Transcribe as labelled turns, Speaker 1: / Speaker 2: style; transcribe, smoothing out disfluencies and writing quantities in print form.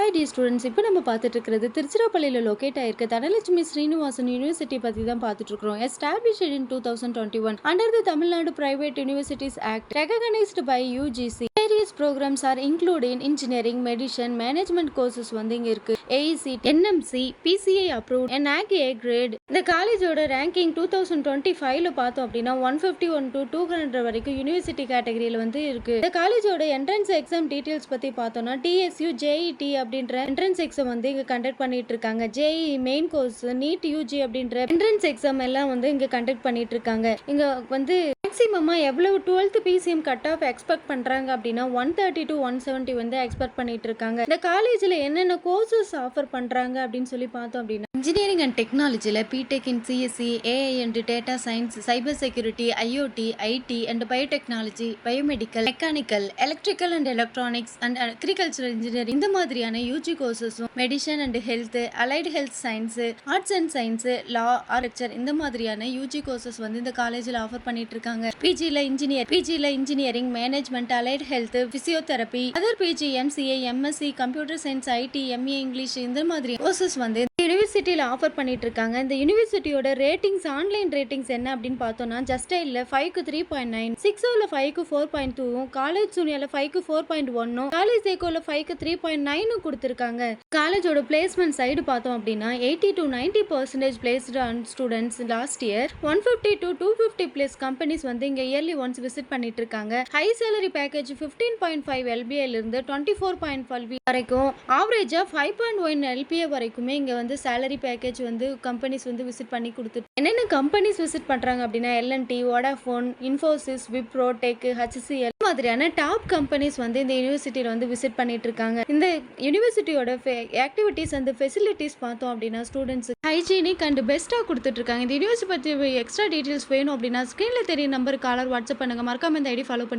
Speaker 1: Hi D students, இப்போ நம்ம பார்த்துட்டு இருக்கிறது திருச்சிராப்பள்ளியில் லொக்கேட் ஆயிருக்க தனலட்சுமி ஸ்ரீனிவாசன் யூனிவர்சிட்டி பற்றி தான் பார்த்துட்டு இருக்கிறோம். Established in 2021 under the Tamil Nadu private universities act recognised by UGC. Various programmes are including engineering, medicine, management courses வந்து இங்கே இருக்கு. AEC, NMC, PCI approved and NAAC A grade. இந்த காலேஜோட ரேங்கிங் 2025ல பார்த்தோம் அப்படின்னா 151 to 200 வரைக்கும் யூனிவர்சிட்டி கேட்டகரியில் வந்து இருக்கு. இந்த காலேஜோட என்ட்ரன்ஸ் எக்ஸாம் டீடைல்ஸ் பற்றி பார்த்தோம்னா டிஎஸ்யூ, ஜேஇடி அப்படின்ற என்ட்ரன்ஸ் எக்ஸாம் வந்து இங்க கண்டக்ட் பண்ணிட்டு இருக்காங்க. JEE main course, NEET UG அப்படின்ற என்ட்ரன்ஸ் எக்ஸாம் எல்லாம் வந்து இங்க கண்டக்ட் பண்ணிட்டு இருக்காங்க. இங்க வந்து மேக்ஸிமமா எவ்வளவு 12th BCM cut off expect பண்றாங்க அப்படின்னா 130 to 170 வந்து எக்ஸ்பெக்ட் பண்ணிட்டு இருக்காங்க. இந்த காலேஜ்ல என்னென்ன கோர்சஸ் ஆஃபர் பண்றாங்க அப்படின்னு சொல்லி பார்த்தோம் அப்படின்னா இன்ஜினியரிங் அண்ட் டெக்னாலஜியில் BTech in CSC, AI and data science, cyber security, IoT, IT and biotechnology, biomedical, mechanical, electrical and electronics and agricultural engineering இந்த மாதிரியான யூஜி கோர்சஸும், medicine and health, allied health science, arts and science, law, architecture இந்த மாதிரியான UG courses வந்து இந்த காலேஜில் offer பண்ணிட்டு இருக்காங்க. பிஜியில் engineering, management, allied health, physiotherapy, other PG, MCA, MSc, computer science, IT, MA English இந்த மாதிரி கோர்சஸ் வந்து யூனிவர்சிட்டியில் ஆஃபர் பண்ணிட்டு இருக்காங்க. இந்த யூனிவர்சிட்டியோட ரேட்டிங்ஸ், ஆன்லைன் ரேட்டிங்ஸ் என்ன அப்படின்னு பார்த்தோம்னா ஜஸ்டைல 5க்கு 3.9, 6ஓல 5க்கு 4.2, காலேஜ் ஜூனியர்ல 5க்கு 4.1, காலேஜ் ஏகோல 5க்கு 3.9 கொடுத்துருக்காங்க. காலேஜோட பிளேஸ்மெண்ட் சைடு பார்த்தோம் அப்படின்னா 80 to 90% placed students last year. 150 to 250 plus companies வந்து இங்க இயர்லி ஒன்ஸ் விசிட் பண்ணிட்டு இருக்காங்க. ஹை சேலரி பேக்கேஜ் 15.5 LPA இருந்து 24.5 வரைக்கும், ஆவரேஜா 5.1 LPA வரைக்குமே இங்க வந்து சேலரி பேக்கேஜ் வந்து கம்பெனிஸ் வந்து விசிட் பண்ணி கொடுத்து என்னென்ன கம்பெனிஸ் விசிட் பண்றாங்க அப்படின்னா எல்என்டி, வோடாஃபோன், இன்ஃபோசிஸ், விப்ரோ, டெக், ஹெச்சிஎல் மாதிரியான டாப் கம்பெனிஸ் வந்து இந்த யூனிவர்சிட்டியில் வந்து விசிட் பண்ணிட்டு இருக்காங்க. இந்த யூனிவர்சிட்டியோட ஆக்டிவிட்டீஸ் அண்ட் ஃபெசிலிட்டிஸ் பார்த்தோம் அப்படின்னா ஸ்டூடெண்ட்ஸ் ஹைஜீனிக் அண்ட் பெஸ்ட்டாக கொடுத்துட்டு இருக்காங்க. இந்த யூனிவர்சிட்டி பற்றி எக்ஸ்ட்ரா டீடைல்ஸ் வேணும் அப்படின்னா ஸ்க்ரீனில் தெரிய நம்பருக்கு காலர் வாட்ஸ்அப் பண்ணுங்க. மறக்காம இந்த ஐடி ஃபாலோ பண்ணி